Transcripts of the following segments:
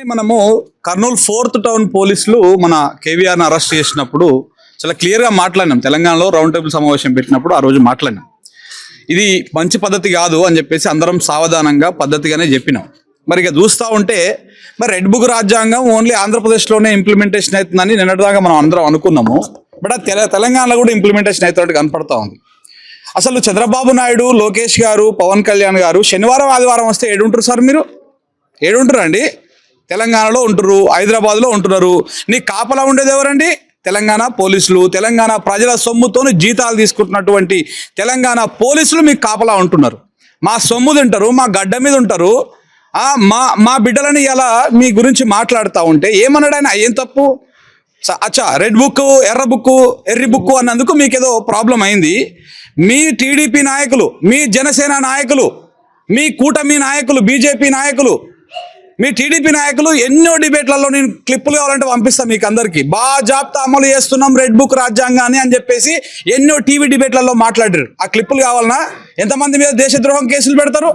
మనము Kurnool 4th town పోలీసులు మన కేవీఆర్ని అరెస్ట్ చేసినప్పుడు చాలా క్లియర్గా మాట్లాడినాం. తెలంగాణలో రౌండ్ టేబుల్ సమావేశం పెట్టినప్పుడు ఆ రోజు మాట్లాడినాం. ఇది మంచి పద్ధతి కాదు అని చెప్పేసి అందరం సావధానంగా పద్ధతిగానే చెప్పినాం. మరి ఇక చూస్తూ ఉంటే మరి రెడ్ బుక్ రాజ్యాంగం ఓన్లీ ఆంధ్రప్రదేశ్లోనే ఇంప్లిమెంటేషన్ అవుతుందని నిన్నటిదాకా మనం అందరం అనుకున్నాము. బట్ తెలంగాణలో కూడా ఇంప్లిమెంటేషన్ అవుతున్నట్టు కనపడతా ఉంది. అసలు చంద్రబాబు నాయుడు, లోకేష్ గారు, పవన్ కళ్యాణ్ గారు శనివారం ఆదివారం వస్తే ఏడుంటారు సార్? మీరు ఏడుంటారు అండి? తెలంగాణలో ఉంటున్నారు, హైదరాబాద్లో ఉంటున్నారు. నీ కాపలా ఉండేది ఎవరండి? తెలంగాణ పోలీసులు. తెలంగాణ ప్రజల సొమ్ముతోని జీతాలు తీసుకుంటున్నటువంటి తెలంగాణ పోలీసులు మీకు కాపలా ఉంటున్నారు. మా సొమ్ము తింటారు, మా గడ్డ మీద ఉంటారు. మా బిడ్డలని ఇలా మీ గురించి మాట్లాడుతూ ఉంటే ఏమన్నాడైనా ఏం తప్పు? అచ్చా, రెడ్ బుక్, ఎర్ర బుక్, ఎర్రి బుక్ అన్నందుకు మీకేదో ప్రాబ్లం అయింది. మీ టీడీపీ నాయకులు, మీ జనసేన నాయకులు, మీ కూటమి నాయకులు, బీజేపీ నాయకులు, మీ టీడీపీ నాయకులు ఎన్నో డిబేట్లలో నేను క్లిప్పులు కావాలంటే పంపిస్తాను మీకు అందరికీ. బాజాప్తా అమలు చేస్తున్నాం రెడ్ బుక్ రాజ్యాంగాన్ని అని చెప్పేసి ఎన్నో టీవీ డిబేట్లలో మాట్లాడారు. ఆ క్లిప్పులు కావాలన్నా? ఎంతమంది మీద దేశద్రోహం కేసులు పెడతారు?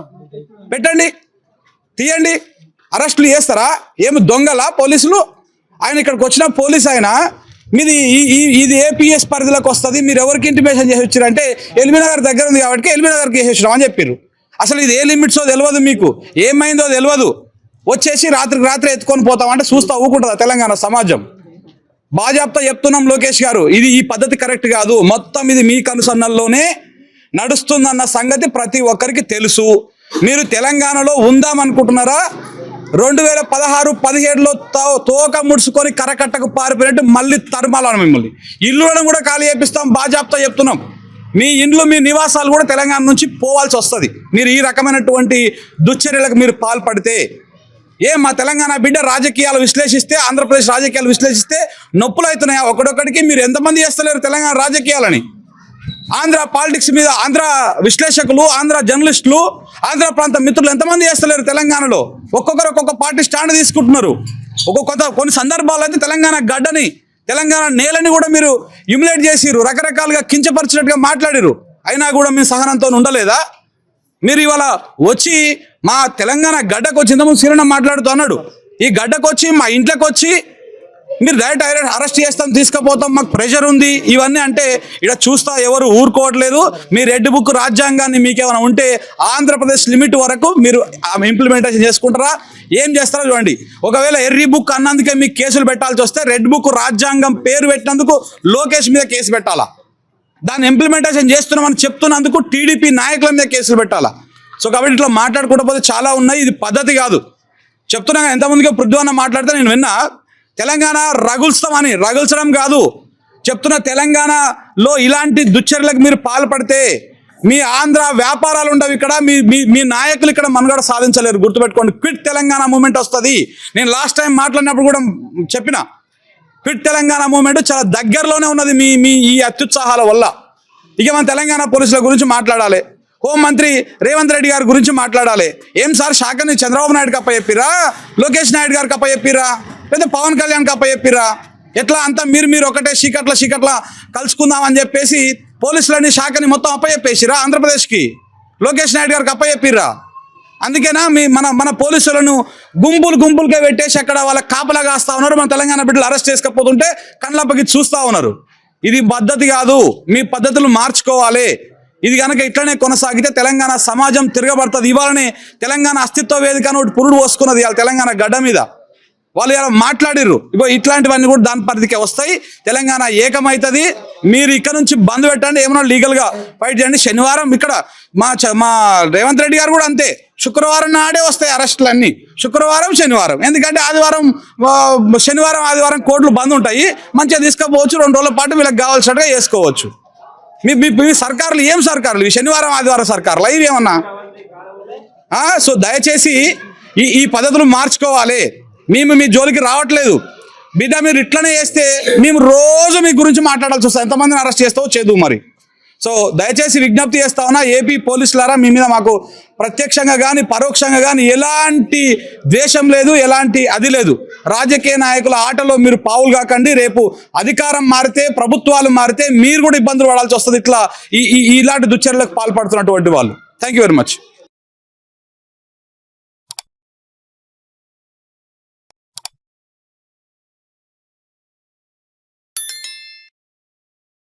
పెట్టండి, తీయండి. అరెస్టులు చేస్తారా? ఏమి దొంగలా పోలీసులు? ఆయన ఇక్కడికి వచ్చిన పోలీస్ ఆయన మీది ఇది ఏపీఎస్ పరిధిలోకి వస్తుంది, మీరు ఎవరికి ఇంటిమేషన్ చేసి వచ్చారంటే ఎల్బీనగర్ దగ్గర ఉంది కాబట్టి ఎల్బీనగర్కి వేసేసాం అని చెప్పారు. అసలు ఇది ఏ లిమిట్సో తెలియదు, మీకు ఏమైందో తెలియదు. వచ్చేసి రాత్రికి రాత్రి ఎత్తుకొని పోతామంటే చూస్తా ఊకుంటుందా తెలంగాణ సమాజం? బాజాప్తా చెప్తున్నాం లోకేష్ గారు, ఈ పద్ధతి కరెక్ట్ కాదు. మొత్తం ఇది మీ కనుసన్నల్లోనే నడుస్తుందన్న సంగతి ప్రతి ఒక్కరికి తెలుసు. మీరు తెలంగాణలో ఉందామనుకుంటున్నారా? 2016-17లో తోక ముడుచుకొని కరకట్టకు పారిపోయినట్టు మళ్ళీ తరమాలను మిమ్మల్ని. ఇల్లులను కూడా ఖాళీ చేపిస్తాం, బాజాప్తా చెప్తున్నాం. మీ ఇండ్లు, మీ నివాసాలు కూడా తెలంగాణ నుంచి పోవాల్సి వస్తుంది మీరు ఈ రకమైనటువంటి దుశ్చర్యలకు మీరు పాల్పడితే. మా తెలంగాణ బిడ్డ రాజకీయాలు విశ్లేషిస్తే, ఆంధ్రప్రదేశ్ రాజకీయాలు విశ్లేషిస్తే నొప్పులు అవుతున్నాయా ఒకడొక్కడికి? మీరు ఎంతమంది చేస్తలేరు తెలంగాణ రాజకీయాలని? ఆంధ్ర పాలిటిక్స్ మీద ఆంధ్ర విశ్లేషకులు, ఆంధ్ర జర్నలిస్టులు, ఆంధ్ర ప్రాంత మిత్రులు ఎంతమంది చేస్తలేరు తెలంగాణలో? ఒక్కొక్కరు ఒక్కొక్క పార్టీ స్టాండ్ తీసుకుంటున్నారు. కొన్ని సందర్భాల్లో అయితే తెలంగాణ గడ్డని, తెలంగాణ నేలని కూడా మీరు హ్యూమిలేట్ చేసిరు, రకరకాలుగా కించపరిచినట్టుగా మాట్లాడిరు. అయినా కూడా మీ సహనంతో ఉండలేదా? మీరు ఇవాళ వచ్చి మా తెలంగాణ గడ్డకు వచ్చి ఇంతకుముందు సీరణ మాట్లాడుతూ అన్నాడు, ఈ గడ్డకు వచ్చి మా ఇంట్లోకి వచ్చి మీరు డైరెక్ట్ అరెస్ట్ చేస్తాం, తీసుకుపోతాం, మాకు ప్రెషర్ ఉంది ఇవన్నీ అంటే ఇక్కడ చూస్తా ఎవరు ఊరుకోవట్లేదు. మీ రెడ్ బుక్ రాజ్యాంగాన్ని మీకేమైనా ఉంటే ఆంధ్రప్రదేశ్ లిమిట్ వరకు మీరు ఇంప్లిమెంటేషన్ చేసుకుంటారా? ఏం చేస్తారో చూడండి. ఒకవేళ ఎర్రీ బుక్ అన్నందుకే మీకు కేసులు పెట్టాల్సి వస్తే రెడ్ బుక్ రాజ్యాంగం పేరు పెట్టినందుకు లోకేష్ మీద కేసు పెట్టాలా? దాన్ని ఇంప్లిమెంటేషన్ చేస్తున్నామని చెప్తున్నందుకు టీడీపీ నాయకుల మీద కేసులు పెట్టాలా? సో కాబట్టి ఇట్లా మాట్లాడుకుంటూ పోతే చాలా ఉన్నాయి. ఇది పద్ధతి కాదు. చెప్తున్నా ఎంతమందిగా పృథ్వన్న మాట్లాడితే నేను విన్నా, తెలంగాణ రగుల్స్తామని. రగుల్చడం కాదు చెప్తున్న, తెలంగాణలో ఇలాంటి దుశ్చర్యలకు మీరు పాల్పడితే మీ ఆంధ్ర వ్యాపారాలు ఉండవు ఇక్కడ, మీ నాయకులు ఇక్కడ మనుగడ సాధించలేరు. గుర్తుపెట్టుకోండి. క్విట్ తెలంగాణ మూమెంట్ వస్తుంది. నేను లాస్ట్ టైం మాట్లాడినప్పుడు కూడా చెప్పిన, క్విట్ తెలంగాణ మూమెంట్ చాలా దగ్గరలోనే ఉన్నది మీ ఈ అత్యుత్సాహాల వల్ల. ఇక మన తెలంగాణ పోలీసుల గురించి మాట్లాడాలి, హోంమంత్రి రేవంత్ రెడ్డి గారి గురించి మాట్లాడాలి. ఏం సార్ శాఖని చంద్రబాబు నాయుడు కప్ప చెప్పిరా, లోకేష్ నాయుడు గారు కప్ప చెప్పిరా, లేదా పవన్ కళ్యాణ్ కప్ప చెప్పిరా? ఎట్లా అంతా మీరు ఒకటే చీకట్ల కలుసుకుందామని చెప్పేసి పోలీసులని శాఖని మొత్తం అప్పచెప్పేసిరా ఆంధ్రప్రదేశ్కి? లోకేష్ నాయుడు గారికి అప్పచెప్పిరా? అందుకేనా మన పోలీసులను గుంపులుగా పెట్టేసి అక్కడ వాళ్ళ కాపలా కాస్తా ఉన్నారు. మన తెలంగాణ బిడ్డలు అరెస్ట్ చేసుకపోతుంటే కళ్ళప్పకి చూస్తూ ఉన్నారు. ఇది పద్ధతి కాదు. మీ పద్ధతులు మార్చుకోవాలి. ఇది కనుక ఇట్లనే కొనసాగితే తెలంగాణ సమాజం తిరగబడుతుంది. ఇవాళనే తెలంగాణ అస్తిత్వ వేదిక అని ఒకటి పురుడు పోసుకున్నది ఇవాళ తెలంగాణ గడ్డ మీద. వాళ్ళు ఇలా మాట్లాడిర్రు. ఇగో ఇట్లాంటివన్నీ కూడా దాని పరిధికే వస్తాయి. తెలంగాణ ఏకమవుతుంది. మీరు ఇక్కడ నుంచి బంద్ పెట్టండి, ఏమన్నా లీగల్గా ఫైట్ చేయండి. శనివారం ఇక్కడ మా రేవంత్ రెడ్డి గారు కూడా అంతే, శుక్రవారం నాడే వస్తాయి అరెస్టులు అన్నీ. శుక్రవారం, శనివారం. ఎందుకంటే శనివారం ఆదివారం కోర్టులు బంద్ ఉంటాయి. మంచిగా తీసుకుపోవచ్చు, 2 రోజుల పాటు వీళ్ళకి కావాల్సినట్టుగా చేసుకోవచ్చు. మీ సర్కారులు ఏం సర్కారులు? శనివారం ఆదివారం సర్కారులు ఇవి ఏమన్నా? సో దయచేసి ఈ పద్ధతులు మార్చుకోవాలి. మేము మీ జోలికి రావట్లేదు బిడ్డ. మీరు ఇట్లనే చేస్తే మేము రోజు మీ గురించి మాట్లాడాల్సి వస్తుంది. ఎంతమందిని అరెస్ట్ చేస్తావో చేదు మరి. సో దయచేసి విజ్ఞప్తి చేస్తా ఉన్నా, ఏపీ పోలీసులారా, మీ మీద మాకు ప్రత్యక్షంగా కానీ పరోక్షంగా కానీ ఎలాంటి ద్వేషం లేదు, ఎలాంటి అది లేదు. రాజకీయ నాయకుల ఆటలో మీరు పావులు కాకండి. రేపు అధికారం మారితే, ప్రభుత్వాలు మారితే మీరు కూడా ఇబ్బందులు పడాల్సి వస్తుంది ఇట్లా ఇలాంటి దుశ్చర్యలకు పాల్పడుతున్నటువంటి వాళ్ళు. Thank you very much.